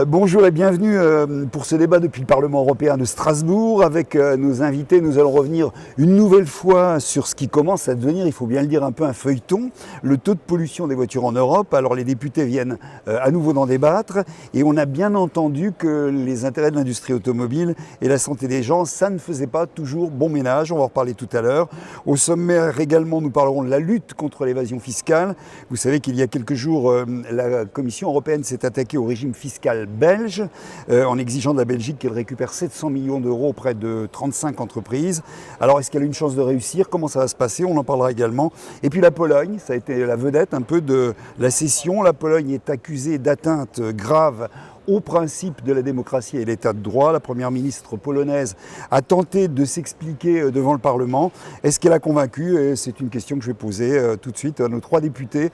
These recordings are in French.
Bonjour et bienvenue pour ce débat depuis le Parlement européen de Strasbourg. Avec nos invités, nous allons revenir une nouvelle fois sur ce qui commence à devenir, il faut bien le dire, un peu un feuilleton, le taux de pollution des voitures en Europe. Alors les députés viennent à nouveau d'en débattre et on a bien entendu que les intérêts de l'industrie automobile et la santé des gens, ça ne faisait pas toujours bon ménage. On va en reparler tout à l'heure. Au sommaire également, nous parlerons de la lutte contre l'évasion fiscale. Vous savez qu'il y a quelques jours, la Commission européenne s'est attaquée au régime fiscal belge, en exigeant de la Belgique qu'elle récupère 700 millions d'euros auprès de 35 entreprises. Alors est-ce qu'elle a une chance de réussir? Comment ça va se passer? On en parlera également. Et puis la Pologne, ça a été la vedette un peu de la session. La Pologne est accusée d'atteinte grave au principe de la démocratie et l'état de droit. La première ministre polonaise a tenté de s'expliquer devant le Parlement. Est-ce qu'elle a convaincu? C'est une question que je vais poser tout de suite à nos trois députés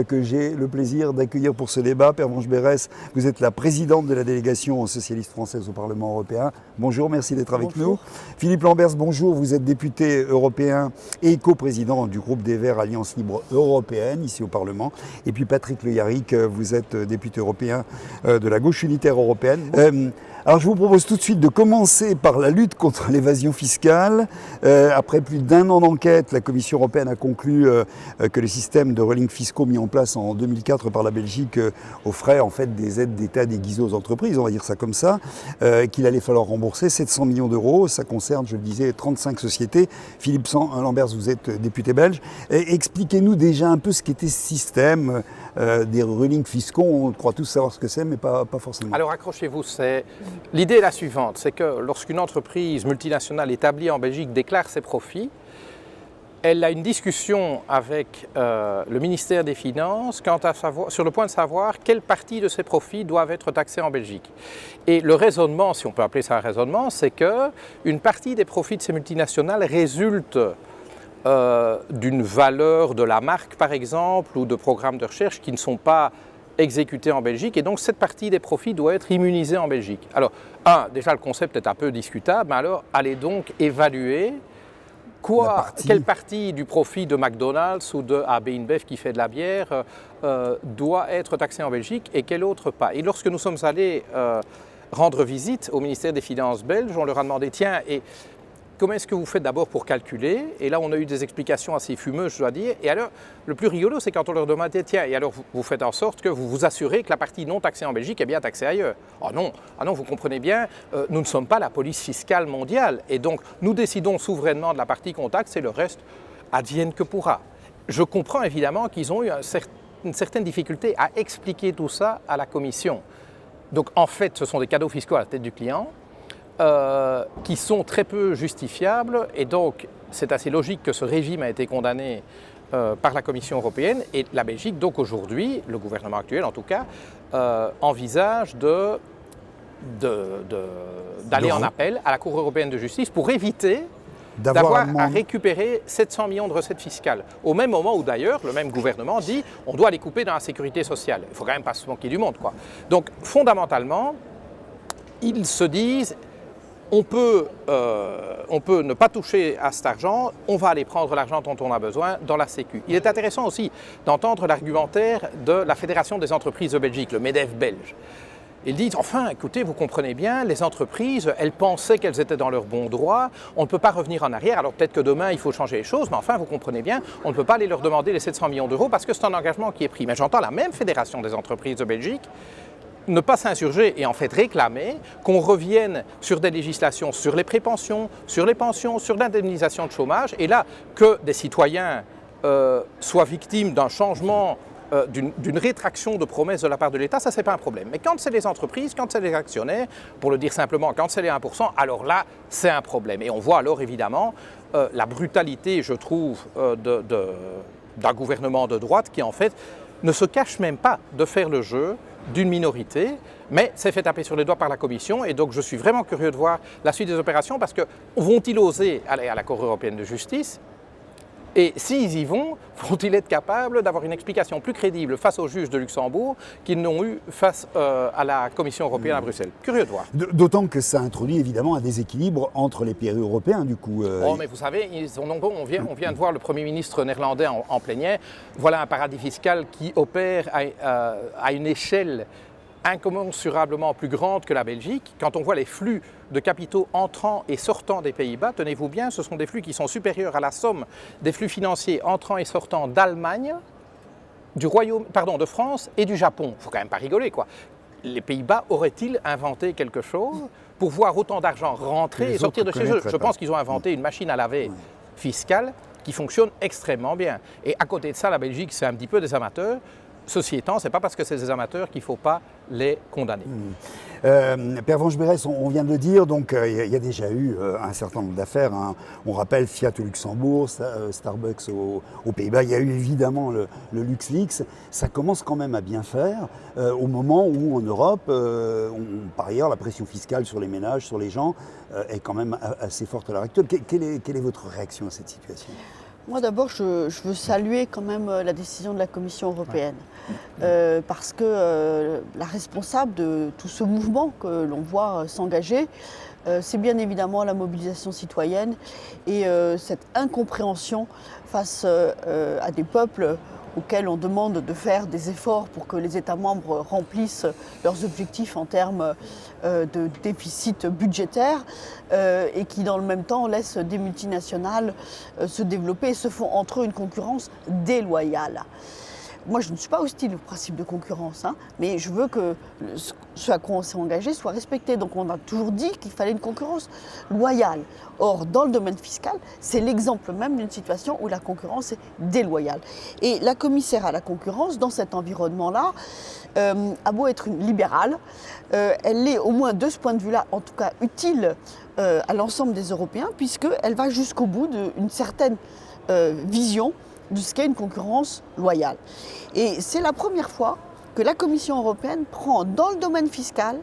que j'ai le plaisir d'accueillir pour ce débat. Pervenche Berès, vous êtes la présidente de la délégation socialiste française au Parlement européen. Bonjour, merci d'être avec nous. Philippe Lamberts, bonjour, vous êtes député européen et coprésident du groupe des Verts Alliance Libre Européenne ici au Parlement. Et puis Patrick Le Yarrick, vous êtes député européen de la gauche unitaire européenne. Alors je vous propose tout de suite de commencer par la lutte contre l'évasion fiscale. Après plus d'un an d'enquête, la Commission européenne a conclu que le système de ruling fiscaux mis en place en 2004 par la Belgique offrait en fait des aides d'État déguisées aux entreprises, on va dire ça comme ça, qu'il allait falloir rembourser 700 millions d'euros. Ça concerne, je le disais, 35 sociétés. Philippe Lamberts, vous êtes député belge. Expliquez-nous déjà un peu ce qu'était ce système des rulings fiscaux. On croit tous savoir ce que c'est, mais pas forcément. Alors accrochez-vous, l'idée est la suivante, c'est que lorsqu'une entreprise multinationale établie en Belgique déclare ses profits, elle a une discussion avec le ministère des Finances sur le point de savoir quelle partie de ses profits doivent être taxés en Belgique. Et le raisonnement, si on peut appeler ça un raisonnement, c'est qu'une partie des profits de ces multinationales résulte d'une valeur de la marque, par exemple, ou de programmes de recherche qui ne sont pas exécutés en Belgique, et donc cette partie des profits doit être immunisée en Belgique. Alors, déjà le concept est un peu discutable, mais alors allez donc évaluer quelle partie du profit de McDonald's ou de AB InBev qui fait de la bière doit être taxée en Belgique et quelle autre pas. Et lorsque nous sommes allés rendre visite au ministère des Finances belge, on leur a demandé, tiens, et comment est-ce que vous faites d'abord pour calculer? Et là, on a eu des explications assez fumeuses, je dois dire. Et alors, le plus rigolo, c'est quand on leur demandait, tiens, et alors vous faites en sorte que vous vous assurez que la partie non taxée en Belgique est bien taxée ailleurs. Ah non, vous comprenez bien, nous ne sommes pas la police fiscale mondiale. Et donc, nous décidons souverainement de la partie qu'on taxe et le reste, advienne que pourra. Je comprends évidemment qu'ils ont eu une certaine difficulté à expliquer tout ça à la Commission. Donc, en fait, ce sont des cadeaux fiscaux à la tête du client. Qui sont très peu justifiables et donc c'est assez logique que ce régime a été condamné par la Commission européenne et la Belgique, donc aujourd'hui, le gouvernement actuel en tout cas, envisage d'aller en appel à la Cour européenne de justice pour éviter d'avoir à récupérer 700 millions de recettes fiscales. Au même moment où d'ailleurs, le même gouvernement dit on doit les couper dans la sécurité sociale. Il ne faut quand même pas se manquer du monde, quoi. Donc fondamentalement, ils se disent on peut ne pas toucher à cet argent, on va aller prendre l'argent dont on a besoin dans la Sécu. Il est intéressant aussi d'entendre l'argumentaire de la Fédération des entreprises de Belgique, le MEDEF belge. Ils disent, enfin, écoutez, vous comprenez bien, les entreprises, elles pensaient qu'elles étaient dans leur bon droit, on ne peut pas revenir en arrière, alors peut-être que demain il faut changer les choses, mais enfin, vous comprenez bien, on ne peut pas aller leur demander les 700 millions d'euros parce que c'est un engagement qui est pris. Mais j'entends la même Fédération des entreprises de Belgique ne pas s'insurger et en fait réclamer qu'on revienne sur des législations sur les prépensions, sur les pensions, sur l'indemnisation de chômage, et là que des citoyens soient victimes d'un changement, d'une rétraction de promesses de la part de l'État, ça c'est pas un problème. Mais quand c'est les entreprises, quand c'est les actionnaires, pour le dire simplement, quand c'est les 1%, alors là c'est un problème. Et on voit alors évidemment la brutalité, je trouve, d'un gouvernement de droite qui en fait ne se cache même pas de faire le jeu d'une minorité, mais c'est fait taper sur les doigts par la Commission et donc je suis vraiment curieux de voir la suite des opérations parce que vont-ils oser aller à la Cour européenne de justice? Et s'ils y vont être capables d'avoir une explication plus crédible face aux juges de Luxembourg qu'ils n'ont eu face à la Commission européenne à Bruxelles? Curieux de voir. D'autant que ça introduit évidemment un déséquilibre entre les pays européens du coup. Oh mais vous savez, ils sont nombreux. On vient de voir le Premier ministre néerlandais en plénière. Voilà un paradis fiscal qui opère à une échelle incommensurablement plus grande que la Belgique. Quand on voit les flux de capitaux entrant et sortant des Pays-Bas, tenez-vous bien, ce sont des flux qui sont supérieurs à la somme des flux financiers entrant et sortant d'Allemagne, de France et du Japon. Il ne faut quand même pas rigoler, quoi. Les Pays-Bas auraient-ils inventé quelque chose pour voir autant d'argent rentrer et sortir de chez eux? Je pense qu'ils ont inventé une machine à laver fiscale qui fonctionne extrêmement bien. Et à côté de ça, la Belgique, c'est un petit peu des amateurs. Ceci étant, ce n'est pas parce que c'est des amateurs qu'il ne faut pas les condamner. Pervenche Berès, on vient de le dire, donc il y a déjà eu un certain nombre d'affaires. Hein. On rappelle Fiat au Luxembourg, Starbucks aux Pays-Bas. Il y a eu évidemment le LuxLeaks. Ça commence quand même à bien faire au moment où en Europe, par ailleurs, la pression fiscale sur les ménages, sur les gens, est quand même assez forte à l'heure actuelle. Quelle est votre réaction à cette situation ? Moi d'abord, je veux saluer quand même la décision de la Commission européenne, parce que la responsable de tout ce mouvement que l'on voit s'engager, c'est bien évidemment la mobilisation citoyenne et cette incompréhension face à des peuples auxquels on demande de faire des efforts pour que les États membres remplissent leurs objectifs en termes de déficit budgétaire et qui dans le même temps laissent des multinationales se développer et se font entre eux une concurrence déloyale. Moi, je ne suis pas hostile au principe de concurrence, hein, mais je veux que ce à quoi on s'est engagé soit respecté. Donc on a toujours dit qu'il fallait une concurrence loyale. Or, dans le domaine fiscal, c'est l'exemple même d'une situation où la concurrence est déloyale. Et la commissaire à la concurrence, dans cet environnement-là, a beau être une libérale, elle est au moins de ce point de vue-là, en tout cas utile à l'ensemble des Européens, puisqu'elle va jusqu'au bout d'une certaine vision de ce qu'est une concurrence loyale. Et c'est la première fois que la Commission européenne prend dans le domaine fiscal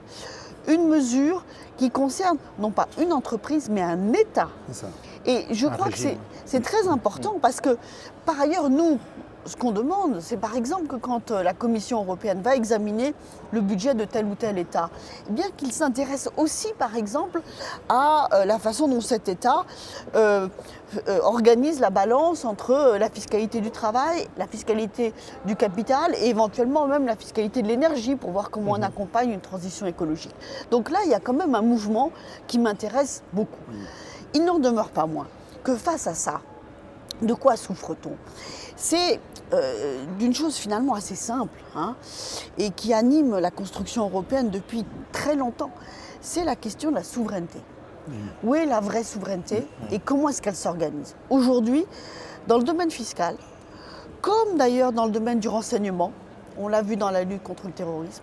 une mesure qui concerne non pas une entreprise mais un État. C'est ça. Et je crois que c'est très important parce que par ailleurs nous, ce qu'on demande, c'est par exemple que quand la Commission européenne va examiner le budget de tel ou tel État, eh bien qu'il s'intéresse aussi par exemple à la façon dont cet État organise la balance entre la fiscalité du travail, la fiscalité du capital et éventuellement même la fiscalité de l'énergie pour voir comment on accompagne une transition écologique. Donc là, il y a quand même un mouvement qui m'intéresse beaucoup. Il n'en demeure pas moins que face à ça, de quoi souffre-t-on ? C'est d'une chose finalement assez simple hein, et qui anime la construction européenne depuis très longtemps, c'est la question de la souveraineté. Où est la vraie souveraineté et comment est-ce qu'elle s'organise ? Aujourd'hui, dans le domaine fiscal, comme d'ailleurs dans le domaine du renseignement, on l'a vu dans la lutte contre le terrorisme,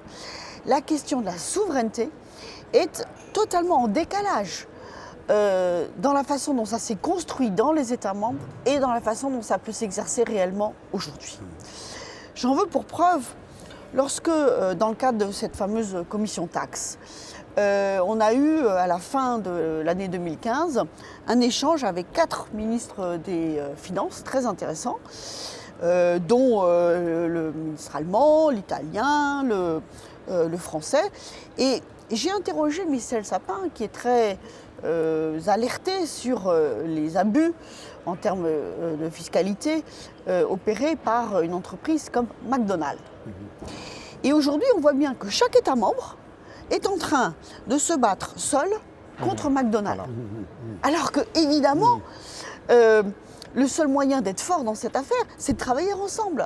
la question de la souveraineté est totalement en décalage dans la façon dont ça s'est construit dans les États membres et dans la façon dont ça peut s'exercer réellement aujourd'hui. J'en veux pour preuve lorsque, dans le cadre de cette fameuse commission taxe, on a eu à la fin de l'année 2015 un échange avec 4 ministres des Finances très intéressants, dont le ministre allemand, l'italien, le français. Et j'ai interrogé Michel Sapin, qui est très alerté sur les abus en termes de fiscalité opérés par une entreprise comme McDonald's. Et aujourd'hui, on voit bien que chaque État membre est en train de se battre seul contre McDonald's. Alors que, évidemment, le seul moyen d'être fort dans cette affaire, c'est de travailler ensemble.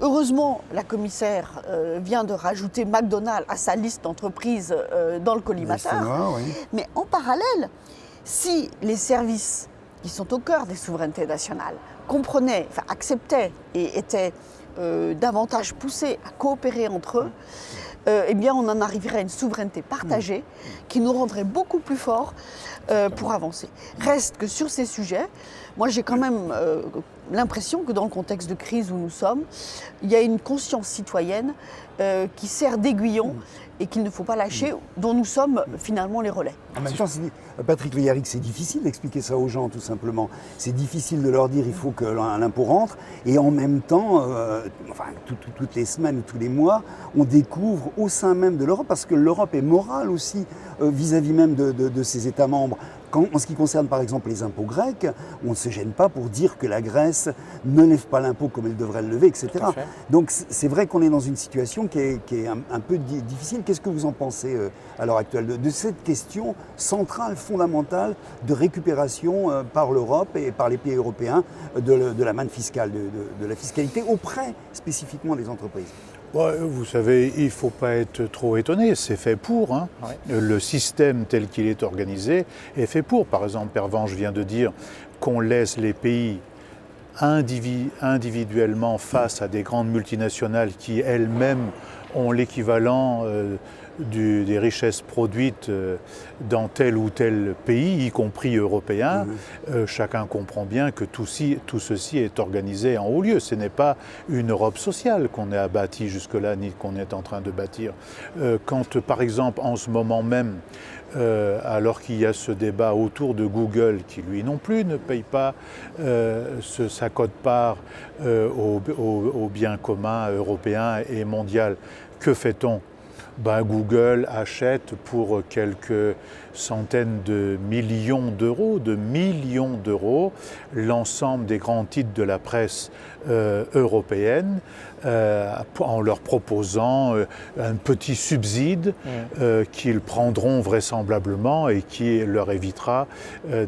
Heureusement, la commissaire vient de rajouter McDonald's à sa liste d'entreprises dans le collimateur. Oui. Mais en parallèle, si les services qui sont au cœur des souverainetés nationales comprenaient, enfin, acceptaient et étaient davantage poussés à coopérer entre eux, eh bien on en arriverait à une souveraineté partagée qui nous rendrait beaucoup plus forts pour avancer. Reste que sur ces sujets, moi j'ai quand même l'impression que dans le contexte de crise où nous sommes, il y a une conscience citoyenne qui sert d'aiguillon et qu'il ne faut pas lâcher, dont nous sommes finalement les relais. En même temps, Patrick Le Yarrick, c'est difficile d'expliquer ça aux gens, tout simplement. C'est difficile de leur dire il faut que l'impôt rentre, et en même temps, toutes les semaines ou tous les mois, on découvre au sein même de l'Europe, parce que l'Europe est morale aussi vis-à-vis même de ses États membres, En ce qui concerne par exemple les impôts grecs, on ne se gêne pas pour dire que la Grèce ne lève pas l'impôt comme elle devrait le lever, etc. Donc c'est vrai qu'on est dans une situation qui est un peu difficile. Qu'est-ce que vous en pensez à l'heure actuelle de cette question centrale, fondamentale de récupération par l'Europe et par les pays européens de la manne fiscale, de la fiscalité auprès spécifiquement des entreprises? Ouais, vous savez, il ne faut pas être trop étonné, c'est fait pour. Hein. Ouais. Le système tel qu'il est organisé est fait pour. Par exemple, Pervenche vient de dire qu'on laisse les pays individuellement face à des grandes multinationales qui elles-mêmes ont l'équivalent des richesses produites dans tel ou tel pays, y compris européen. Chacun comprend bien que tout ceci est organisé en haut lieu. Ce n'est pas une Europe sociale qu'on a bâtie jusque-là, ni qu'on est en train de bâtir. Quand, par exemple, en ce moment même, alors qu'il y a ce débat autour de Google, qui lui non plus ne paye pas sa quote-part au bien commun européen et mondial, que fait-on? Google achète pour quelques centaines de millions d'euros, l'ensemble des grands titres de la presse européenne en leur proposant un petit subside qu'ils prendront vraisemblablement et qui leur évitera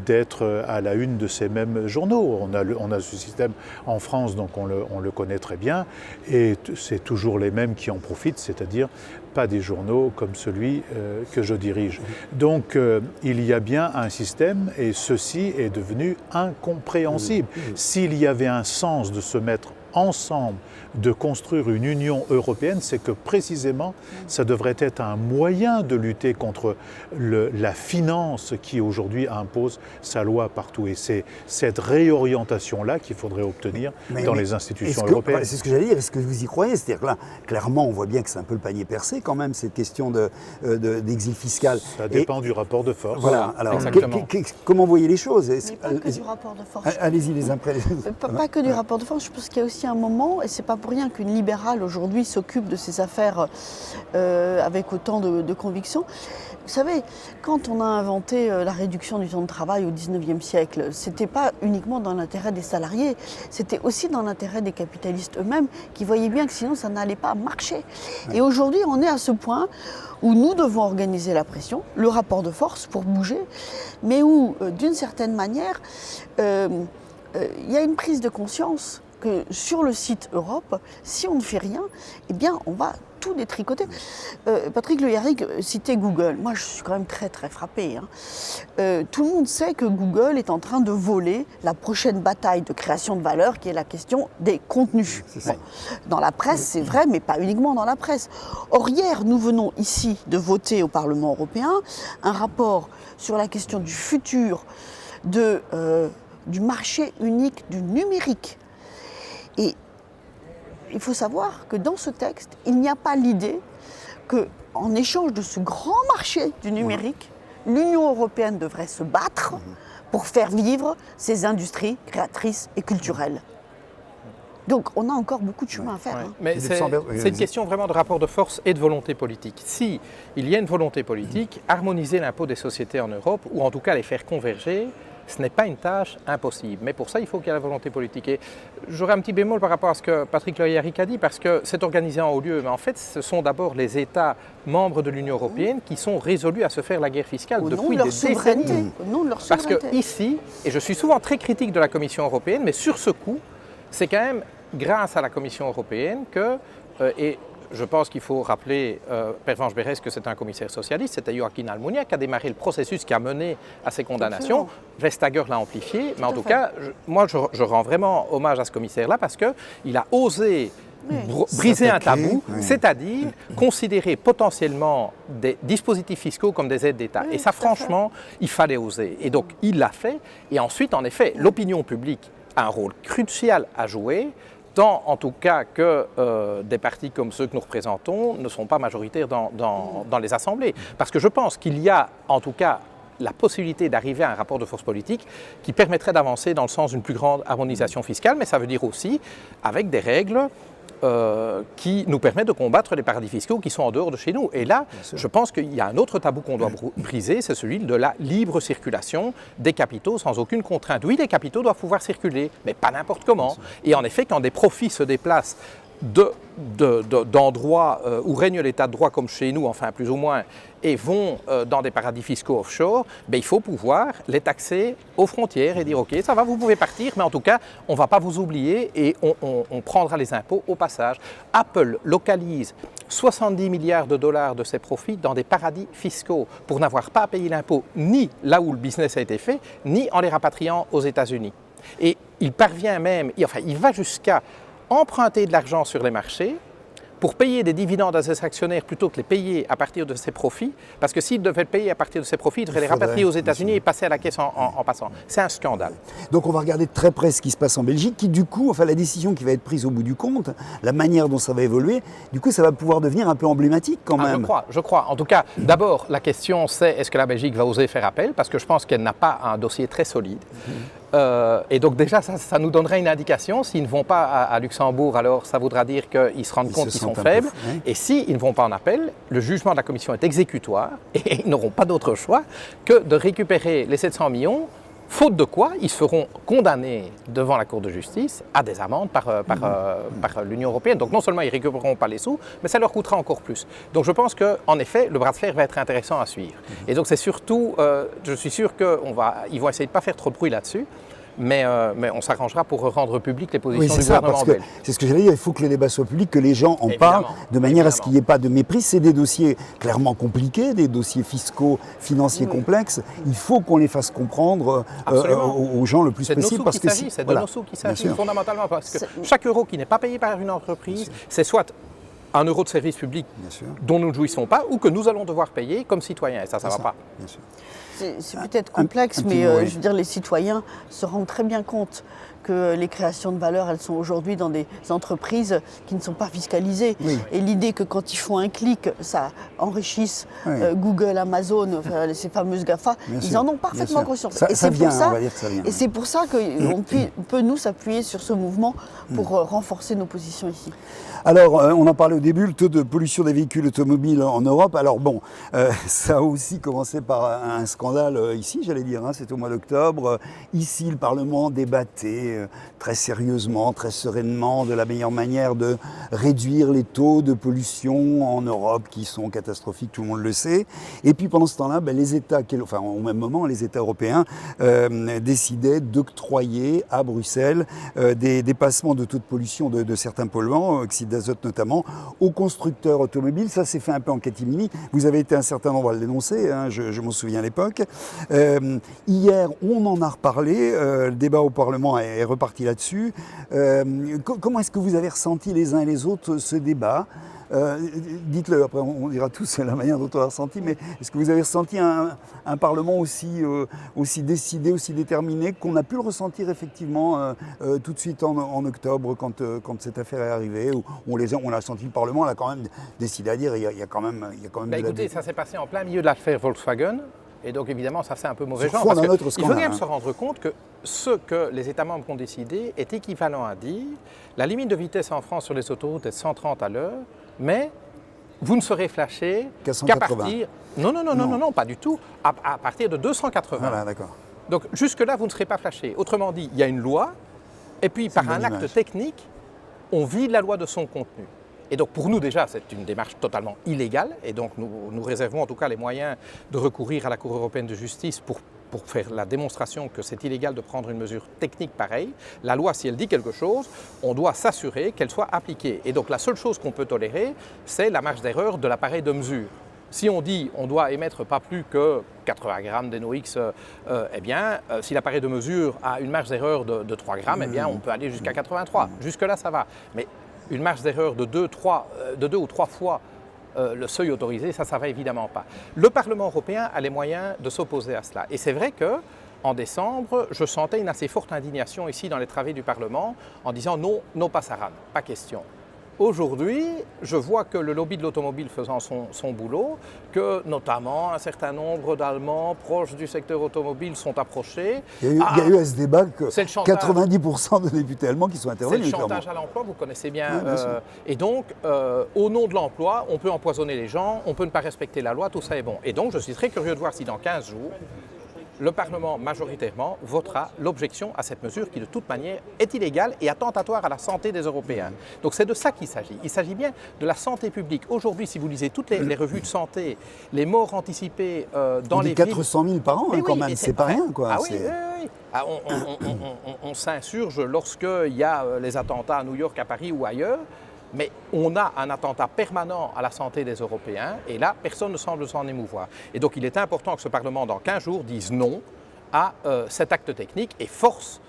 d'être à la une de ces mêmes journaux. On a ce système en France, donc on le connaît très bien, et c'est toujours les mêmes qui en profitent, c'est-à-dire pas des journaux comme celui que je dirige. Donc il y a bien un système et ceci est devenu incompréhensible. S'il y avait un sens de se mettre ensemble, de construire une Union européenne, c'est que précisément ça devrait être un moyen de lutter contre la finance qui aujourd'hui impose sa loi partout. Et c'est cette réorientation-là qu'il faudrait obtenir dans les institutions européennes. C'est ce que j'allais dire, est-ce que vous y croyez? C'est-à-dire que là, clairement, on voit bien que c'est un peu le panier percé quand même, cette question d'exil fiscal. Ça dépend du rapport de force. Voilà, alors comment voyez les choses? Mais pas que du rapport de force. Allez-y les uns après les autres. Pas que du rapport de force, je pense qu'il y a aussi un moment, et c'est pas pour rien qu'une libérale aujourd'hui s'occupe de ces affaires avec autant de conviction. Vous savez, quand on a inventé la réduction du temps de travail au XIXe siècle, c'était pas uniquement dans l'intérêt des salariés, c'était aussi dans l'intérêt des capitalistes eux-mêmes qui voyaient bien que sinon ça n'allait pas marcher. Et aujourd'hui, on est à ce point où nous devons organiser la pression, le rapport de force pour bouger, mais où, d'une certaine manière, il y a une prise de conscience que sur le site Europe, si on ne fait rien, eh bien, on va tout détricoter. Patrick Le Yarrick citait Google. Moi, je suis quand même très, très frappée. Tout le monde sait que Google est en train de voler la prochaine bataille de création de valeur, qui est la question des contenus. Bon. Dans la presse, c'est vrai, mais pas uniquement dans la presse. Or, hier, nous venons ici de voter au Parlement européen un rapport sur la question du futur du marché unique du numérique. Et il faut savoir que dans ce texte, il n'y a pas l'idée qu'en échange de ce grand marché du numérique, l'Union européenne devrait se battre pour faire vivre ses industries créatrices et culturelles. Donc on a encore beaucoup de chemin à faire. Ouais. Mais c'est une question vraiment de rapport de force et de volonté politique. Si il y a une volonté politique, harmoniser l'impôt des sociétés en Europe, ou en tout cas les faire converger, ce n'est pas une tâche impossible. Mais pour ça, il faut qu'il y ait la volonté politique. Et j'aurais un petit bémol par rapport à ce que Patrick Le Yarrick a dit, parce que c'est organisé en haut lieu. Mais en fait, ce sont d'abord les États membres de l'Union européenne qui sont résolus à se faire la guerre fiscale depuis des décennies. Au nom de leur parce souveraineté. que ici, et je suis souvent très critique de la Commission européenne, mais sur ce coup, c'est quand même grâce à la Commission européenne que... et je pense qu'il faut rappeler, Pervenche Berès, que c'est un commissaire socialiste, c'était Joaquín Almunia qui a démarré le processus qui a mené à ces condamnations. Vestager l'a amplifié, mais en tout cas, moi je rends vraiment hommage à ce commissaire-là parce qu'il a osé briser un tabou, c'est-à-dire considérer potentiellement des dispositifs fiscaux comme des aides d'État. Et ça, franchement, il fallait oser. Et donc, il l'a fait. Et ensuite, en effet, l'opinion publique a un rôle crucial à jouer, tant en tout cas que des partis comme ceux que nous représentons ne sont pas majoritaires dans les assemblées. Parce que je pense qu'il y a en tout cas la possibilité d'arriver à un rapport de force politique qui permettrait d'avancer dans le sens d'une plus grande harmonisation fiscale, mais ça veut dire aussi avec des règles qui nous permet de combattre les paradis fiscaux qui sont en dehors de chez nous. Et là, je pense qu'il y a un autre tabou qu'on doit briser, c'est celui de la libre circulation des capitaux sans aucune contrainte. Oui, les capitaux doivent pouvoir circuler, mais pas n'importe comment. Et en effet, quand des profits se déplacent d'endroits où règne l'état de droit comme chez nous, enfin plus ou moins, et vont dans des paradis fiscaux offshore, il faut pouvoir les taxer aux frontières et dire ok, ça va, vous pouvez partir, mais en tout cas, on ne va pas vous oublier et on prendra les impôts au passage. Apple localise 70 milliards de dollars de ses profits dans des paradis fiscaux pour n'avoir pas à payer l'impôt ni là où le business a été fait, ni en les rapatriant aux États-Unis. Et il parvient même, enfin il va jusqu'à emprunter de l'argent sur les marchés pour payer des dividendes à ses actionnaires plutôt que les payer à partir de ses profits, parce que s'il devait le payer à partir de ses profits, il devrait les rapatrier aux États-Unis et passer à la caisse en passant. C'est un scandale. Donc on va regarder de très près ce qui se passe en Belgique, qui du coup, enfin la décision qui va être prise au bout du compte, la manière dont ça va évoluer, du coup ça va pouvoir devenir un peu emblématique quand même. Je crois. En tout cas, d'abord, la question c'est est-ce que la Belgique va oser faire appel, parce que je pense qu'elle n'a pas un dossier très solide. Et donc déjà, ça nous donnerait une indication. S'ils ne vont pas à Luxembourg, alors ça voudra dire qu'ils se rendent compte qu'ils sont faibles. Et s'ils ne vont pas en appel, le jugement de la Commission est exécutoire et ils n'auront pas d'autre choix que de récupérer les 700 millions, faute de quoi ils seront condamnés devant la Cour de justice à des amendes par l'Union européenne. Donc non seulement ils ne récupéreront pas les sous, mais ça leur coûtera encore plus. Donc je pense qu'en effet, le bras de fer va être intéressant à suivre. Et donc c'est surtout, je suis sûr qu'ils vont essayer de ne pas faire trop de bruit là-dessus. Mais on s'arrangera pour rendre publiques les positions du gouvernement belge. C'est ce que j'allais dire, il faut que le débat soit public, que les gens en parlent, de manière à ce qu'il n'y ait pas de mépris. C'est des dossiers clairement compliqués, des dossiers fiscaux, financiers complexes. Il faut qu'on les fasse comprendre aux gens le plus possible. C'est de nos sous qu'il s'agit, fondamentalement, parce que chaque euro qui n'est pas payé par une entreprise, c'est soit un euro de service public dont nous ne jouissons pas ou que nous allons devoir payer comme citoyens. Et ça ne va pas. Bien sûr. C'est peut-être complexe, mais je veux dire, les citoyens se rendent très bien compte que les créations de valeur, elles sont aujourd'hui dans des entreprises qui ne sont pas fiscalisées. Oui. Et l'idée que quand ils font un clic, ça enrichisse Google, Amazon, ces fameuses GAFA, ils en ont parfaitement conscience. Et c'est pour ça qu'on peut nous s'appuyer sur ce mouvement pour renforcer nos positions ici. Alors, on en parlait au début, le taux de pollution des véhicules automobiles en Europe. Alors bon, ça a aussi commencé par un scandale ici, j'allais dire, c'était au mois d'octobre. Ici, le Parlement débattait très sérieusement, très sereinement de la meilleure manière de réduire les taux de pollution en Europe qui sont catastrophiques, tout le monde le sait. Et puis pendant ce temps-là, les États, au même moment, les États européens décidaient d'octroyer à Bruxelles des dépassements de taux de pollution de certains polluants, oxyde d'azote notamment, aux constructeurs automobiles. Ça s'est fait un peu en catimini. Vous avez été un certain nombre à le dénoncer, je m'en souviens à l'époque. Hier, on en a reparlé, le débat au Parlement est reparti là-dessus. Comment est-ce que vous avez ressenti les uns et les autres ce débat ? Dites-le, après on dira tous la manière dont on l'a ressenti, mais est-ce que vous avez ressenti un Parlement aussi décidé, aussi déterminé qu'on a pu le ressentir effectivement tout de suite en octobre quand cette affaire est arrivée, où on a senti le Parlement, on a quand même décidé à dire il y a quand même écoutez, ça s'est passé en plein milieu de l'affaire Volkswagen. Et donc évidemment, ça c'est un peu mauvais genre, parce qu'il faut quand même se rendre compte que ce que les États membres ont décidé est équivalent à dire la limite de vitesse en France sur les autoroutes est 130 à l'heure, mais vous ne serez flashé qu'à partir... Non, pas du tout, à partir de 280. Voilà, d'accord. Donc jusque-là, vous ne serez pas flashé. Autrement dit, il y a une loi, et puis par un acte technique, on vide la loi de son contenu. Et donc pour nous déjà, c'est une démarche totalement illégale et donc nous réservons en tout cas les moyens de recourir à la Cour européenne de justice pour faire la démonstration que c'est illégal de prendre une mesure technique pareille. La loi, si elle dit quelque chose, on doit s'assurer qu'elle soit appliquée. Et donc la seule chose qu'on peut tolérer, c'est la marge d'erreur de l'appareil de mesure. Si on dit on doit émettre pas plus que 80 grammes d'NOx, si l'appareil de mesure a une marge d'erreur de 3 grammes, on peut aller jusqu'à 83. Jusque-là, ça va. Mais une marge d'erreur de 2 ou 3 fois le seuil autorisé, ça ne va évidemment pas. Le Parlement européen a les moyens de s'opposer à cela. Et c'est vrai qu'en décembre, je sentais une assez forte indignation ici dans les travées du Parlement en disant non, no passaran, pas question. Aujourd'hui, je vois que le lobby de l'automobile faisant son boulot, que notamment un certain nombre d'Allemands proches du secteur automobile sont approchés. Il y a eu à ce débat que c'est le chantage. 90% de députés allemands qui sont C'est intervenus. le chantage à l'emploi, vous connaissez bien. Ouais, bien sûr. Et donc, au nom de l'emploi, on peut empoisonner les gens, on peut ne pas respecter la loi, tout ça est bon. Et donc, je suis très curieux de voir si dans 15 jours, le Parlement majoritairement votera l'objection à cette mesure qui de toute manière est illégale et attentatoire à la santé des Européens. Donc c'est de ça qu'il s'agit. Il s'agit bien de la santé publique. Aujourd'hui, si vous lisez toutes les revues de santé, les morts anticipées dans les 400 000 par an mais quand oui, même, c'est pas rien quoi. Ah oui, oui, oui. Ah, on s'insurge lorsqu'il y a les attentats à New York, à Paris ou ailleurs. Mais on a un attentat permanent à la santé des Européens et là, personne ne semble s'en émouvoir. Et donc, il est important que ce Parlement, dans 15 jours, dise non à cet acte technique et force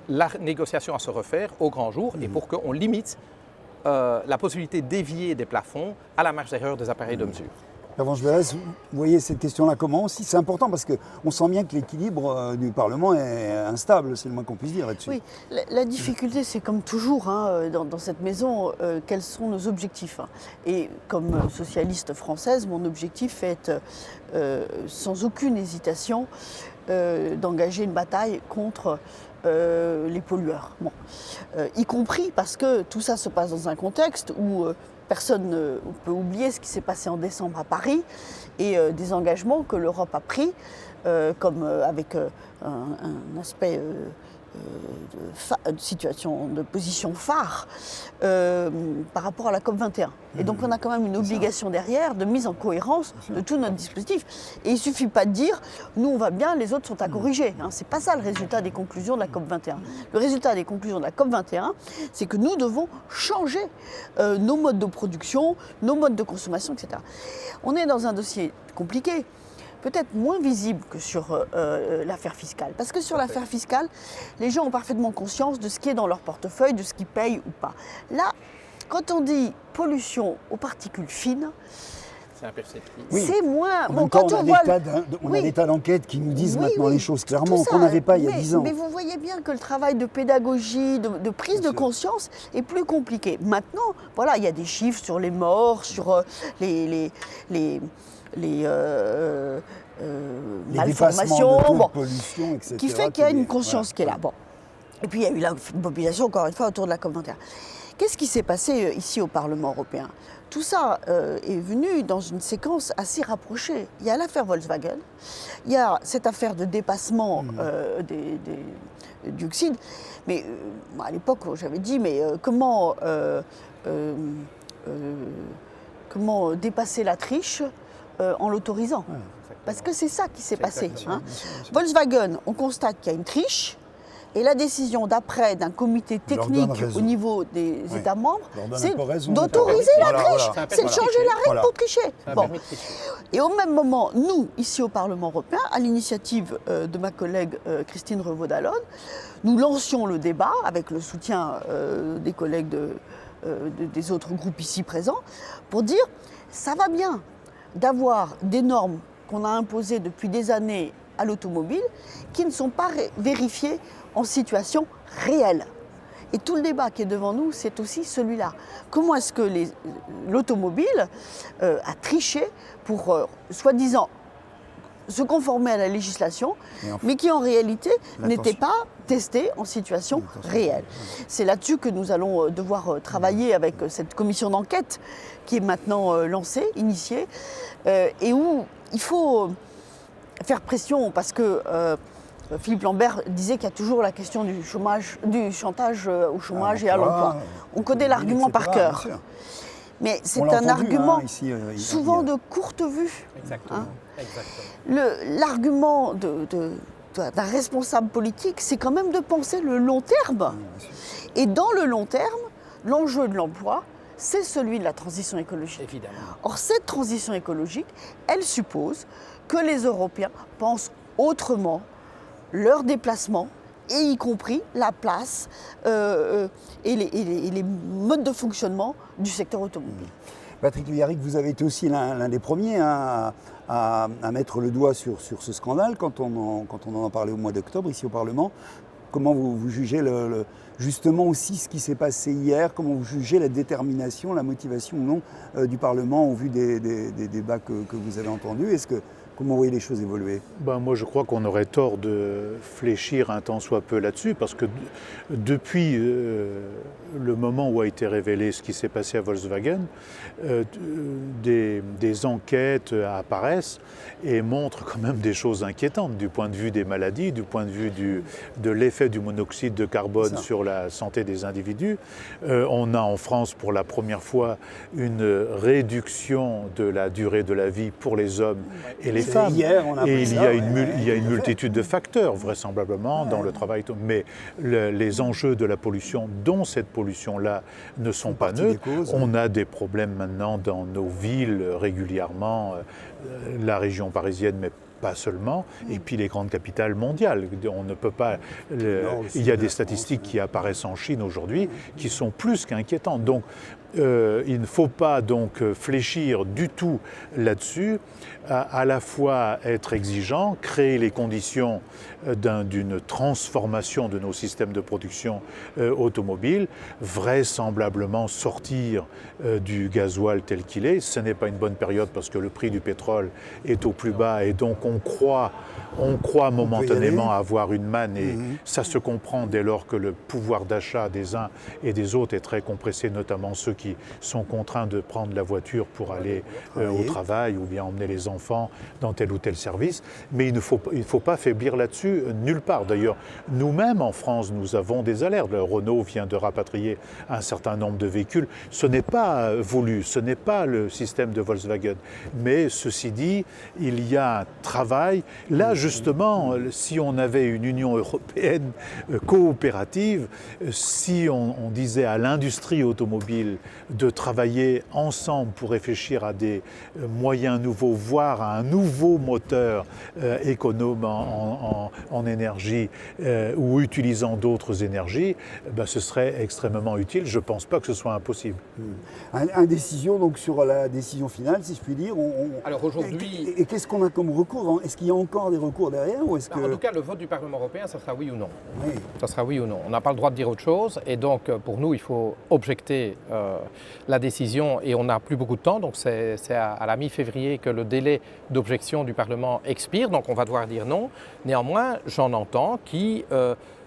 la négociation à se refaire au grand jour et pour qu'on limite la possibilité de dévier des plafonds à la marge d'erreur des appareils de mesure. Pervenche Berès, vous voyez cette question-là comment aussi? C'est important parce qu'on sent bien que l'équilibre du Parlement est instable, c'est le moins qu'on puisse dire là-dessus. Oui, la difficulté, c'est comme toujours dans cette maison, quels sont nos objectifs. Et comme socialiste française, mon objectif est sans aucune hésitation d'engager une bataille contre les pollueurs. Bon. Y compris parce que tout ça se passe dans un contexte où personne ne peut oublier ce qui s'est passé en décembre à Paris et des engagements que l'Europe a pris, comme avec un aspect de situation, de position phare par rapport à la COP21. Et donc on a quand même une obligation derrière de mise en cohérence de tout notre dispositif. Et il ne suffit pas de dire nous on va bien, les autres sont à corriger. Ce n'est pas ça le résultat des conclusions de la COP21. Le résultat des conclusions de la COP21, c'est que nous devons changer nos modes de production, nos modes de consommation, etc. On est dans un dossier compliqué, peut-être moins visible que sur l'affaire fiscale. Parce que sur l'affaire fiscale, les gens ont parfaitement conscience de ce qui est dans leur portefeuille, de ce qu'ils payent ou pas. Là, quand on dit pollution aux particules fines, c'est imperceptible. Oui. C'est moins... En même temps, on a des tas d'enquêtes qui nous disent maintenant les choses clairement qu'on n'avait pas il y a 10 ans. Mais vous voyez bien que le travail de pédagogie, de prise de conscience est plus compliqué. Maintenant, voilà, il y a des chiffres sur les morts, sur les malformations, de pollution, etc., qui fait qu'il y a une conscience qui est là. Bon. Et puis il y a eu la mobilisation, encore une fois, autour de la COP21. Qu'est-ce qui s'est passé ici au Parlement européen? Tout ça est venu dans une séquence assez rapprochée. Il y a l'affaire Volkswagen, il y a cette affaire de dépassement des dioxydes. Mais à l'époque, j'avais dit, mais comment dépasser la triche en l'autorisant? Parce que c'est ça qui s'est passé. Volkswagen, on constate qu'il y a une triche. Et la décision d'après d'un comité technique au niveau des États membres, c'est d'autoriser la triche, c'est de changer la règle pour tricher. Bon. Et au même moment, nous, ici au Parlement européen, à l'initiative de ma collègue Christine Revaud-Dallon, nous lancions le débat avec le soutien des collègues des autres groupes ici présents pour dire ça va bien d'avoir des normes qu'on a imposées depuis des années à l'automobile qui ne sont pas vérifiées en situation réelle. Et tout le débat qui est devant nous, c'est aussi celui-là. Comment est-ce que l'automobile a triché pour, soi-disant, se conformer à la législation, mais qui en réalité n'était pas testé en situation réelle. C'est là-dessus que nous allons devoir travailler avec cette commission d'enquête qui est maintenant lancée, initiée, et où il faut faire pression parce que Philippe Lambert disait qu'il y a toujours la question du chantage au chômage et à l'emploi. On connaît l'argument par cœur. Mais c'est un argument souvent de courte vue. Exactement. L'argument d'un responsable politique, c'est quand même de penser le long terme. Et dans le long terme, l'enjeu de l'emploi, c'est celui de la transition écologique. Évidemment. Or, cette transition écologique, elle suppose que les Européens pensent autrement leurs déplacements, et y compris la place et les modes de fonctionnement du secteur automobile. Patrick Le-Yarrick, vous avez été aussi l'un des premiers à mettre le doigt sur ce scandale quand on en a parlé au mois d'octobre ici au Parlement. comment vous jugez justement aussi ce qui s'est passé hier, comment vous jugez la détermination, la motivation ou non du Parlement au vu des débats que vous avez entendus. Comment vous voyez les choses évoluer? Moi, je crois qu'on aurait tort de fléchir un tant soit peu là-dessus, parce que depuis le moment où a été révélé ce qui s'est passé à Volkswagen, des enquêtes apparaissent et montrent quand même des choses inquiétantes du point de vue des maladies, du point de vue de l'effet du monoxyde de carbone sur la santé des individus. On a en France pour la première fois une réduction de la durée de la vie pour les hommes et les femmes. Et il y a une multitude de facteurs, vraisemblablement, dans le travail. Mais les enjeux de la pollution, dont cette pollution-là, ne sont pas neutres. On a des problèmes maintenant dans nos villes régulièrement, la région parisienne, mais pas seulement, et puis les grandes capitales mondiales. On ne peut pas. Il y a des statistiques qui apparaissent en Chine aujourd'hui qui sont plus qu'inquiétantes. Donc, il ne faut pas donc fléchir du tout là-dessus, à la fois être exigeant, créer les conditions d'une transformation de nos systèmes de production automobile, vraisemblablement sortir du gasoil tel qu'il est. Ce n'est pas une bonne période parce que le prix du pétrole est au plus bas et donc on croit momentanément avoir une manne et ça se comprend dès lors que le pouvoir d'achat des uns et des autres est très compressé, notamment ceux qui sont contraints de prendre la voiture pour aller au travail ou bien emmener les enfants dans tel ou tel service. Mais il ne faut pas faiblir là-dessus nulle part. D'ailleurs, nous-mêmes en France, nous avons des alertes. Le Renault vient de rapatrier un certain nombre de véhicules. Ce n'est pas voulu, ce n'est pas le système de Volkswagen. Mais ceci dit, il y a un travail. Là, justement, si on avait une Union européenne coopérative, si on disait à l'industrie automobile de travailler ensemble pour réfléchir à des moyens nouveaux, voire à un nouveau moteur économe en énergie ou utilisant d'autres énergies, ce serait extrêmement utile. Je ne pense pas que ce soit impossible. Indécision donc sur la décision finale, si je puis dire. Alors aujourd'hui... Et qu'est-ce qu'on a comme recours? Est-ce qu'il y a encore des recours derrière ou est-ce que... En tout cas, le vote du Parlement européen, ça sera oui ou non. Oui. Ça sera oui ou non. On n'a pas le droit de dire autre chose. Et donc, pour nous, il faut objecter la décision et on n'a plus beaucoup de temps. Donc, c'est à la mi-février que le délai d'objection du Parlement expire. Donc, on va devoir dire non. Néanmoins, j'en entends qui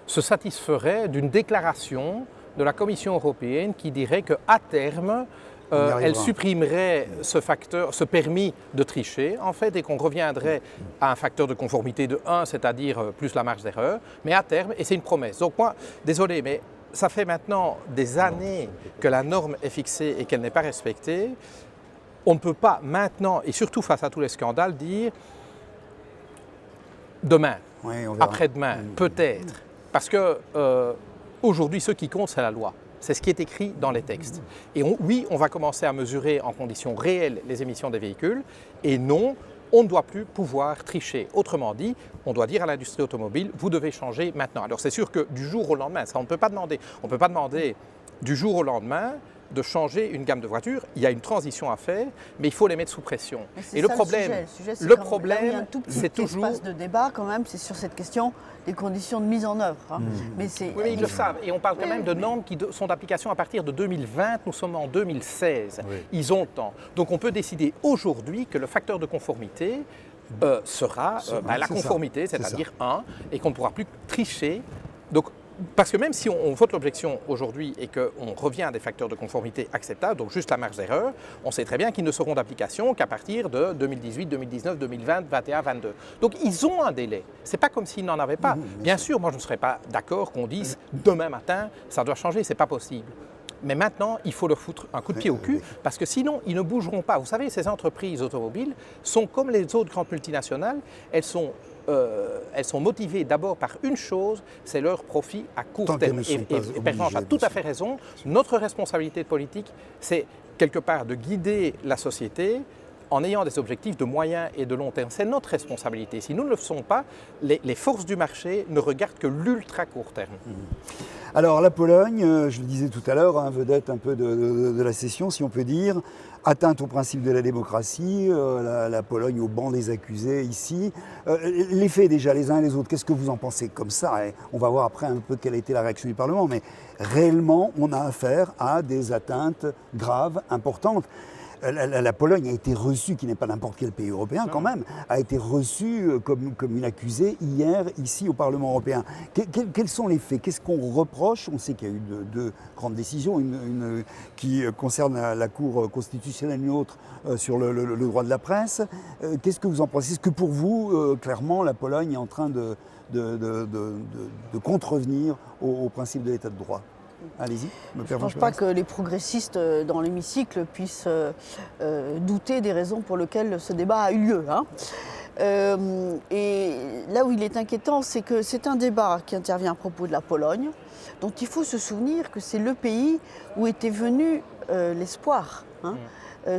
se satisferaient d'une déclaration de la Commission européenne qui dirait qu'à terme, elle supprimerait ce permis de tricher, en fait, et qu'on reviendrait à un facteur de conformité de 1, c'est-à-dire plus la marge d'erreur, mais à terme, et c'est une promesse. Donc moi, désolé, mais ça fait maintenant des années que la norme est fixée et qu'elle n'est pas respectée. On ne peut pas maintenant, et surtout face à tous les scandales, dire demain, après-demain, peut-être, parce que aujourd'hui, ce qui compte, c'est la loi. C'est ce qui est écrit dans les textes. Et oui, on va commencer à mesurer en conditions réelles les émissions des véhicules. Et non, on ne doit plus pouvoir tricher. Autrement dit, on doit dire à l'industrie automobile, vous devez changer maintenant. Alors c'est sûr que du jour au lendemain, ça on ne peut pas demander. On ne peut pas demander du jour au lendemain de changer une gamme de voitures. Il y a une transition à faire, mais il faut les mettre sous pression. Et le problème, c'est toujours... L'espace de débat, quand même, c'est sur cette question des conditions de mise en œuvre. Mais ils le savent. Et on parle quand même de normes qui sont d'application à partir de 2020. Nous sommes en 2016. Oui. Ils ont le temps. Donc on peut décider aujourd'hui que le facteur de conformité sera la conformité, c'est-à-dire 1, et qu'on ne pourra plus tricher. Donc, parce que même si on vote l'objection aujourd'hui et qu'on revient à des facteurs de conformité acceptables, donc juste la marge d'erreur, on sait très bien qu'ils ne seront d'application qu'à partir de 2018, 2019, 2020, 2021, 2022. Donc ils ont un délai. Ce n'est pas comme s'ils n'en avaient pas. Bien sûr, moi je ne serais pas d'accord qu'on dise demain matin, ça doit changer, ce n'est pas possible. Mais maintenant, il faut leur foutre un coup de pied au cul parce que sinon, ils ne bougeront pas. Vous savez, ces entreprises automobiles sont comme les autres grandes multinationales, elles sont motivées d'abord par une chose, c'est leur profit à court terme. Et Pervenche a tout à fait raison. Notre responsabilité politique, c'est quelque part de guider la société en ayant des objectifs de moyen et de long terme. C'est notre responsabilité. Si nous ne le faisons pas, les forces du marché ne regardent que l'ultra court terme. Alors la Pologne, je le disais tout à l'heure, vedette un peu de la session, si on peut dire, atteinte au principe de la démocratie, la Pologne au banc des accusés ici. Les faits déjà, les uns et les autres, qu'est-ce que vous en pensez comme ça, et on va voir après un peu quelle a été la réaction du Parlement, mais réellement, on a affaire à des atteintes graves, importantes. La Pologne a été reçue, qui n'est pas n'importe quel pays européen quand même, a été reçue comme une accusée hier ici au Parlement européen. Quels sont les faits? Qu'est-ce qu'on reproche? On sait qu'il y a eu deux grandes décisions, une qui concerne la Cour constitutionnelle, une autre sur le droit de la presse. Qu'est-ce que vous en pensez? Est-ce que pour vous, clairement, la Pologne est en train de contrevenir au principe de l'état de droit? Allez-y. Je ne pense pas que les progressistes dans l'hémicycle puissent douter des raisons pour lesquelles ce débat a eu lieu. Et là où il est inquiétant, c'est que c'est un débat qui intervient à propos de la Pologne, dont il faut se souvenir que c'est le pays où était venu l'espoir.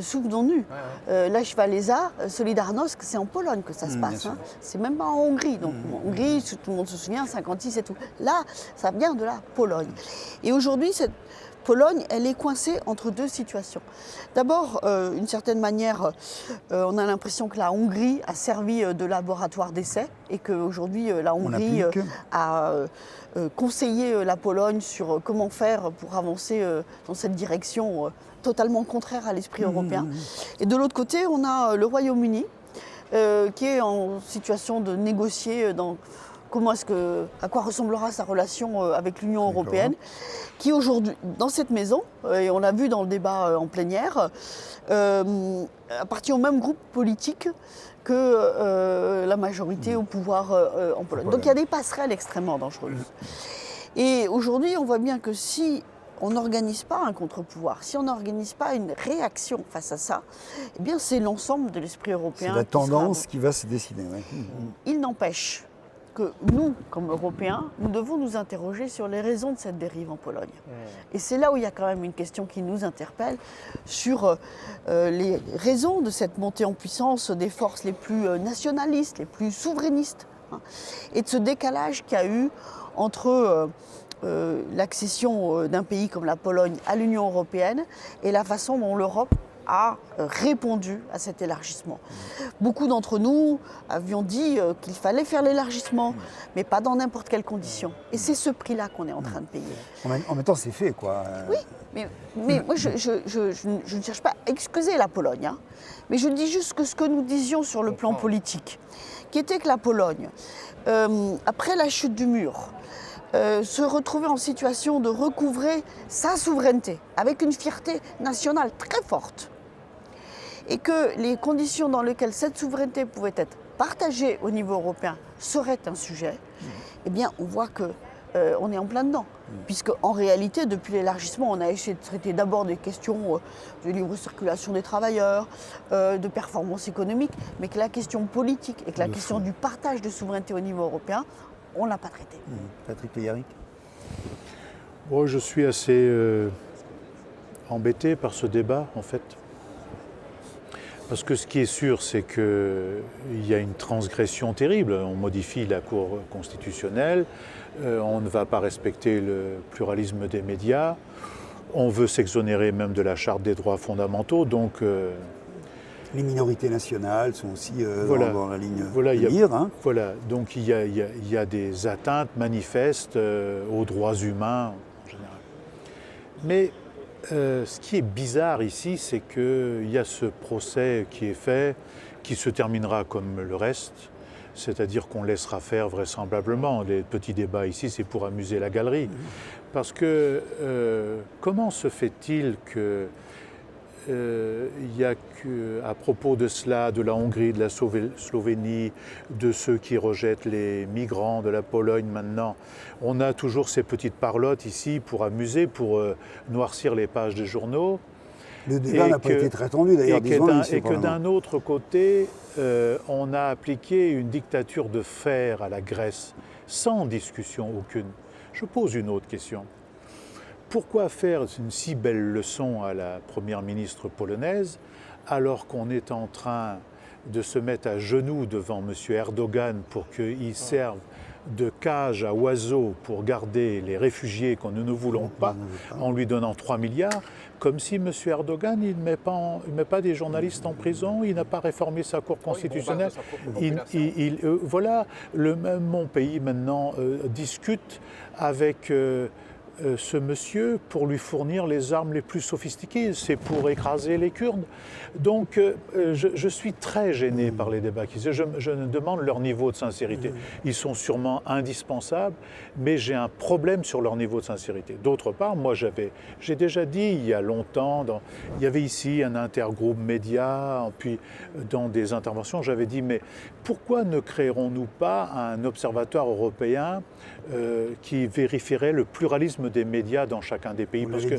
Souvenons-nous, Lech Walesa, Solidarność, c'est en Pologne que ça se passe. C'est même pas en Hongrie. Donc en Hongrie, tout le monde se souvient, 56 et tout. Là, ça vient de la Pologne. Et aujourd'hui, cette Pologne, elle est coincée entre deux situations. D'abord, d'une certaine manière, on a l'impression que la Hongrie a servi de laboratoire d'essai et qu'aujourd'hui, la Hongrie a conseillé la Pologne sur comment faire pour avancer dans cette direction totalement contraire à l'esprit européen. Et de l'autre côté, on a le Royaume-Uni qui est en situation de négocier dans à quoi ressemblera sa relation avec l'Union européenne, qui aujourd'hui, dans cette maison, et on l'a vu dans le débat en plénière, appartient au même groupe politique que la majorité au pouvoir en Pologne. Donc il y a des passerelles extrêmement dangereuses. Et aujourd'hui, on voit bien que si on n'organise pas un contre-pouvoir, si on n'organise pas une réaction face à ça, eh bien c'est l'ensemble de l'esprit européen. C'est la tendance qui va se dessiner. Il n'empêche que nous, comme Européens, nous devons nous interroger sur les raisons de cette dérive en Pologne. Et c'est là où il y a quand même une question qui nous interpelle sur les raisons de cette montée en puissance des forces les plus nationalistes, les plus souverainistes, et de ce décalage qu'il y a eu entre l'accession d'un pays comme la Pologne à l'Union européenne et la façon dont l'Europe a répondu à cet élargissement. Beaucoup d'entre nous avions dit qu'il fallait faire l'élargissement, mais pas dans n'importe quelles conditions. Et c'est ce prix-là qu'on est en train de payer. En même temps, c'est fait, quoi. Oui, mais moi, je ne cherche pas à excuser la Pologne, mais je dis juste que ce que nous disions sur le plan politique, qui était que la Pologne, après la chute du mur, se retrouver en situation de recouvrer sa souveraineté avec une fierté nationale très forte, et que les conditions dans lesquelles cette souveraineté pouvait être partagée au niveau européen seraient un sujet, eh bien on voit qu'on est en plein dedans. Puisque en réalité, depuis l'élargissement, on a essayé de traiter d'abord des questions de libre circulation des travailleurs, de performance économique, mais que la question politique et que la question du partage de souveraineté au niveau européen, on ne l'a pas traité. Patrick Peyaric. Moi, je suis assez embêté par ce débat, en fait. Parce que ce qui est sûr, c'est qu'il y a une transgression terrible. On modifie la Cour constitutionnelle, on ne va pas respecter le pluralisme des médias, on veut s'exonérer même de la Charte des droits fondamentaux, donc... Les minorités nationales sont aussi dans la ligne de mire. Voilà, donc il y a des atteintes manifestes aux droits humains en général. Mais ce qui est bizarre ici, c'est qu'il y a ce procès qui est fait, qui se terminera comme le reste, c'est-à-dire qu'on laissera faire vraisemblablement. Les petits débats ici, c'est pour amuser la galerie. Parce que comment se fait-il que il y a à propos de cela, de la Hongrie, de la Slovénie, de ceux qui rejettent les migrants, de la Pologne maintenant, on a toujours ces petites parlottes ici pour amuser, pour noircir les pages des journaux. Le débat n'a pas été très tendu d'ailleurs. Et que d'un autre côté, on a appliqué une dictature de fer à la Grèce, sans discussion aucune. Je pose une autre question. Pourquoi faire une si belle leçon à la première ministre polonaise alors qu'on est en train de se mettre à genoux devant M. Erdogan pour qu'il serve de cage à oiseaux pour garder les réfugiés que nous ne voulons pas, en lui donnant 3 milliards, comme si M. Erdogan, il ne met pas des journalistes en prison, il n'a pas réformé sa Cour constitutionnelle. Voilà, mon pays maintenant discute avec ce monsieur pour lui fournir les armes les plus sophistiquées, c'est pour écraser les Kurdes. Donc je suis très gêné par les débats qui je demande leur niveau de sincérité. Ils sont sûrement indispensables, mais j'ai un problème sur leur niveau de sincérité. D'autre part, moi j'ai déjà dit il y a longtemps, il y avait ici un intergroupe média, puis dans des interventions, j'avais dit mais pourquoi ne créerons-nous pas un observatoire européen qui vérifierait le pluralisme des médias dans chacun des pays, parce que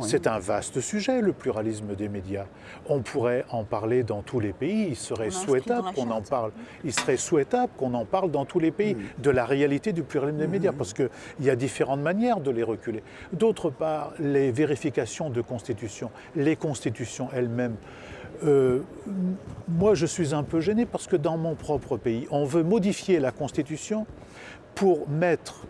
c'est un vaste sujet, le pluralisme des médias. On pourrait en parler dans tous les pays, il serait souhaitable qu'on en parle. Il serait souhaitable qu'on en parle dans tous les pays, de la réalité du pluralisme des médias, parce qu'il y a différentes manières de les reculer. D'autre part, les vérifications de constitution, les constitutions elles-mêmes. Moi, je suis un peu gêné parce que dans mon propre pays, on veut modifier la Constitution pour mettre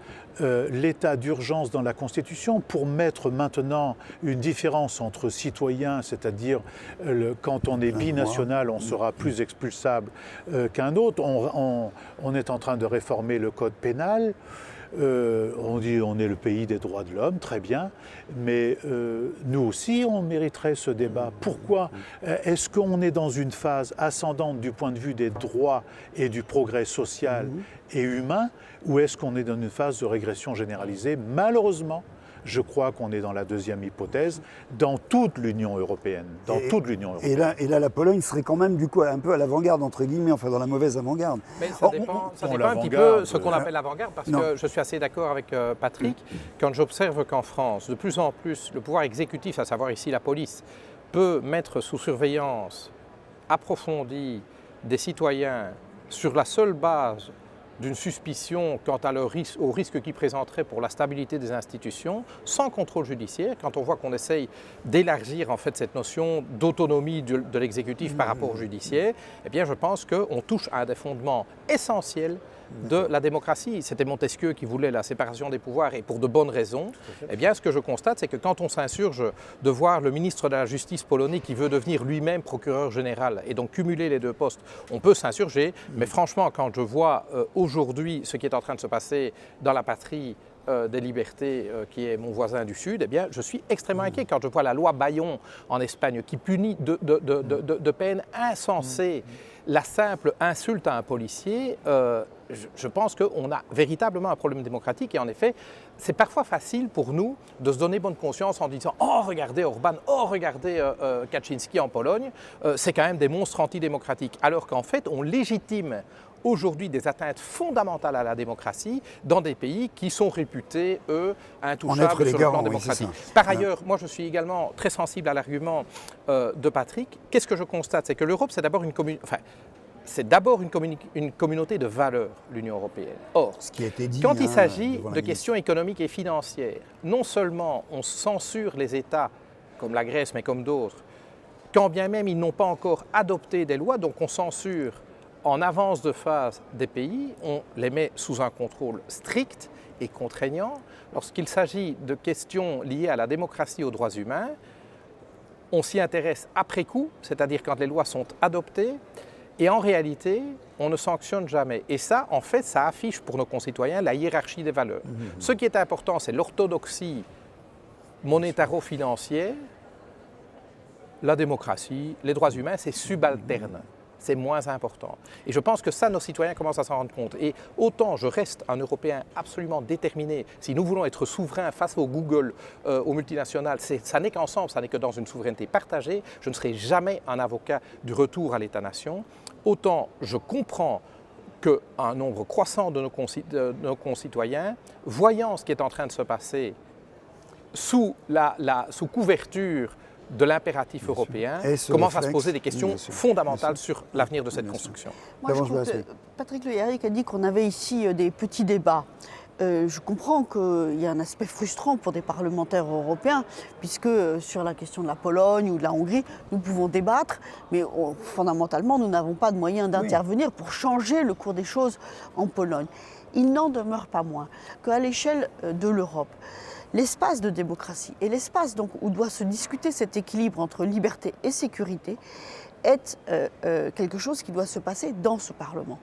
l'état d'urgence dans la Constitution, pour mettre maintenant une différence entre citoyens, c'est-à-dire quand on est binational, on sera plus expulsable qu'un autre. On est en train de réformer le code pénal. On dit on est le pays des droits de l'homme, très bien, mais nous aussi on mériterait ce débat. Pourquoi est-ce qu'on est dans une phase ascendante du point de vue des droits et du progrès social et humain, ou est-ce qu'on est dans une phase de régression généralisée? Malheureusement, je crois qu'on est dans la deuxième hypothèse dans toute l'Union européenne. Et là, la Pologne serait quand même du coup un peu à l'avant-garde, entre guillemets, enfin dans la mauvaise avant-garde. Mais ça dépend un petit peu ce qu'on appelle l'avant-garde, parce que je suis assez d'accord avec Patrick, quand j'observe qu'en France, de plus en plus, le pouvoir exécutif, à savoir ici la police, peut mettre sous surveillance approfondie des citoyens sur la seule base d'une suspicion quant au risque qu'ils présenteraient pour la stabilité des institutions, sans contrôle judiciaire, quand on voit qu'on essaye d'élargir en fait cette notion d'autonomie de l'exécutif par rapport au judiciaire, eh bien je pense qu'on touche à un des fondements essentiels de la démocratie. C'était Montesquieu qui voulait la séparation des pouvoirs et pour de bonnes raisons. Eh bien, ce que je constate, c'est que quand on s'insurge de voir le ministre de la Justice polonais qui veut devenir lui-même procureur général et donc cumuler les deux postes, on peut s'insurger. Mais franchement, quand je vois aujourd'hui ce qui est en train de se passer dans la patrie des libertés, qui est mon voisin du Sud, eh bien, je suis extrêmement inquiet quand je vois la loi Bayon en Espagne qui punit de peine insensée la simple insulte à un policier. Je pense qu'on a véritablement un problème démocratique et en effet, c'est parfois facile pour nous de se donner bonne conscience en disant « Oh, regardez Orban, oh, regardez Kaczynski en Pologne, c'est quand même des monstres antidémocratiques ». Alors qu'en fait, on légitime aujourd'hui des atteintes fondamentales à la démocratie dans des pays qui sont réputés, eux, intouchables sur le plan démocratique. Par ailleurs, moi je suis également très sensible à l'argument de Patrick. Qu'est-ce que je constate? C'est que l'Europe, c'est d'abord une communauté de valeurs, l'Union européenne. Or, ce qui a été dit, quand il s'agit de questions économiques et financières, non seulement on censure les États, comme la Grèce, mais comme d'autres, quand bien même ils n'ont pas encore adopté des lois, donc on censure en avance de phase des pays, on les met sous un contrôle strict et contraignant. Lorsqu'il s'agit de questions liées à la démocratie et aux droits humains, on s'y intéresse après coup, c'est-à-dire quand les lois sont adoptées, et en réalité, on ne sanctionne jamais. Et ça, en fait, ça affiche pour nos concitoyens la hiérarchie des valeurs. Ce qui est important, c'est l'orthodoxie monétaro-financière, la démocratie, les droits humains, c'est subalterne. C'est moins important. Et je pense que ça, nos citoyens commencent à s'en rendre compte. Et autant je reste un Européen absolument déterminé, si nous voulons être souverains face au Google, aux multinationales, ça n'est qu'ensemble, ça n'est que dans une souveraineté partagée, je ne serai jamais un avocat du retour à l'État-nation. Autant je comprends qu'un nombre croissant de nos concitoyens, voyant ce qui est en train de se passer sous couverture de l'impératif européen, commence à se poser des questions fondamentales sur l'avenir de cette construction. Moi, je trouve que Patrick Le Yarrick a dit qu'on avait ici des petits débats. Je comprends qu'il y a un aspect frustrant pour des parlementaires européens, puisque sur la question de la Pologne ou de la Hongrie, nous pouvons débattre, mais fondamentalement, nous n'avons pas de moyens d'intervenir pour changer le cours des choses en Pologne. Il n'en demeure pas moins qu'à l'échelle de l'Europe, l'espace de démocratie et l'espace donc où doit se discuter cet équilibre entre liberté et sécurité est quelque chose qui doit se passer dans ce Parlement.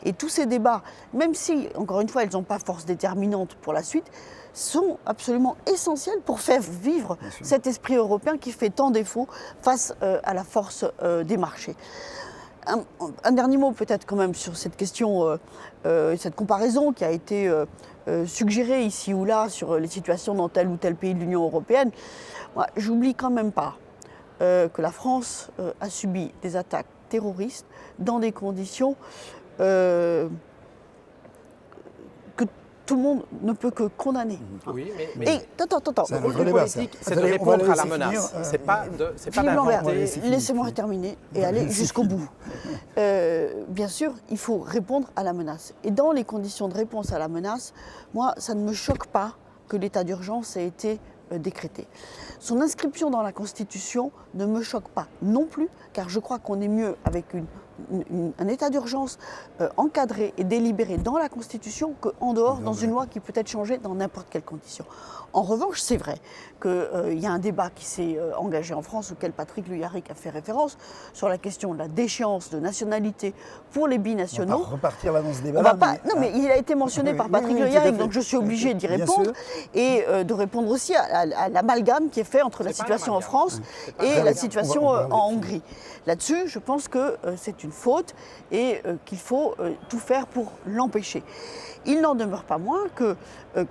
Et tous ces débats, même si, encore une fois, ils n'ont pas force déterminante pour la suite, sont absolument essentiels pour faire vivre cet esprit européen qui fait tant défaut face à la force des marchés. Un dernier mot peut-être quand même sur cette question, cette comparaison qui a été suggérée ici ou là sur les situations dans tel ou tel pays de l'Union européenne. Moi, j'oublie quand même pas que la France a subi des attaques terroristes dans des conditions que tout le monde ne peut que condamner. Oui, mais Et attends. C'est un le autre rôle du débat, politique, ça. c'est de Attendez, on va répondre à la laisser menace. finir, C'est pas Philippe Lambert, d'inventer. laissez-moi terminer et aller jusqu'au bout. Bien sûr, il faut répondre à la menace. Et dans les conditions de réponse à la menace, moi, ça ne me choque pas que l'état d'urgence ait été décrété. Son inscription dans la Constitution ne me choque pas non plus, car je crois qu'on est mieux avec un état d'urgence encadré et délibéré dans la Constitution qu'en dehors, dans une loi qui peut être changée dans n'importe quelle condition. En revanche, c'est vrai qu'il y a un débat qui s'est engagé en France, auquel Patrick Le Yarrick a fait référence, sur la question de la déchéance de nationalité pour les binationaux. On va pas repartir là dans ce On débat-là. va pas, non, mais il a été mentionné par Patrick Le Yarrick, donc je suis obligée d'y répondre et de répondre aussi à l'amalgame qui est fait entre la C'est pas situation un en amalgame. France pas un et la amalgame. situation On va en Hongrie. Là-dessus, je pense que c'est une faute et qu'il faut tout faire pour l'empêcher. Il n'en demeure pas moins que,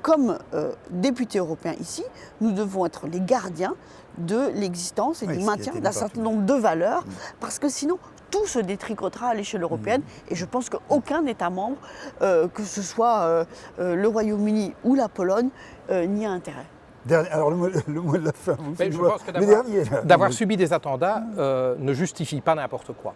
comme députés européens ici, nous devons être les gardiens de l'existence et Oui, du ce qui a maintien été d'un dit certain partout. nombre de valeurs, parce que sinon, tout se détricotera à l'échelle européenne. Et je pense qu'aucun État membre, que ce soit le Royaume-Uni ou la Pologne, n'y a intérêt. Alors le mot de la fin, vous Mais je pense que d'avoir subi des attentats ne justifie pas n'importe quoi.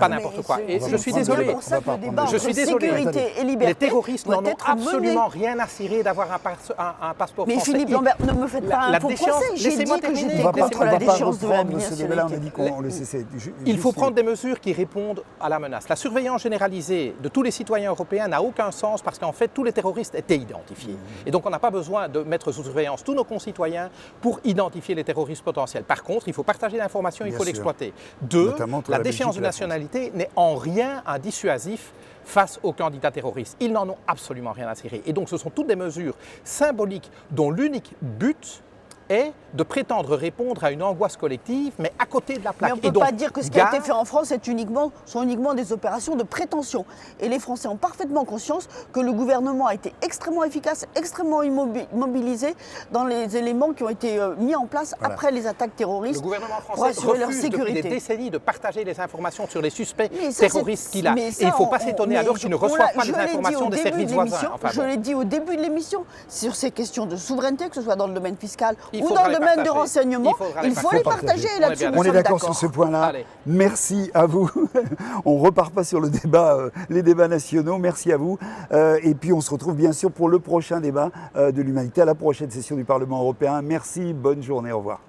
Pas n'importe quoi. Et je suis désolé. C'est pour ça que le débat Je suis entre désolé. sécurité et liberté Les terroristes doit n'en ont être mené. absolument rien à cirer d'avoir un passeport Mais français. Philippe Lambert, ne me faites pas un la faux déchéance- procès. J'ai dit laissez-moi que terminer. j'étais On va contre la déchéance de la ce débat-là, on a dit binationalité. qu'on le cessait. Il faut prendre des mesures qui répondent à la menace. La surveillance généralisée de tous les citoyens européens n'a aucun sens parce qu'en fait, tous les terroristes étaient identifiés. Et donc, on n'a pas besoin de mettre sous surveillance tous nos concitoyens pour identifier les terroristes potentiels. Par contre, il faut partager l'information, il Bien faut sûr. l'exploiter. Deux, Notamment entre la la déchéance de Belgique et la France. nationalité n'est en rien un dissuasif face aux candidats terroristes. Ils n'en ont absolument rien à cirer. Et donc, ce sont toutes des mesures symboliques dont l'unique but est de prétendre répondre à une angoisse collective, mais à côté de la plaque. Mais on ne peut Et donc, pas dire que ce qui a été gare- fait en France sont uniquement des opérations de prétention. Et les Français ont parfaitement conscience que le gouvernement a été extrêmement efficace, extrêmement mobilisé dans les éléments qui ont été mis en place après les attaques Le terroristes gouvernement pour français assurer leur refuse depuis des sécurité. décennies de partager les informations sur les suspects Mais ça, terroristes c'est- qu'il a. mais Et ça, il ne faut pas on- s'étonner mais alors je- qu'ils ne on l'a- reçoivent pas je les l'ai dit informations au des début services de voisins. l'émission, Enfin, je bon. l'ai dit au début de l'émission, sur ces questions de souveraineté, que ce soit dans le domaine fiscal Il ou faudra dans le les domaine de partager. renseignement, il faut les partager. Et là-dessus, nous On est sommes d'accord sur ce point-là. Allez. Merci à vous. On repart pas sur le débat, les débats nationaux. Merci à vous. Et puis on se retrouve bien sûr pour le prochain débat de l'humanité à la prochaine session du Parlement européen. Merci, bonne journée, au revoir.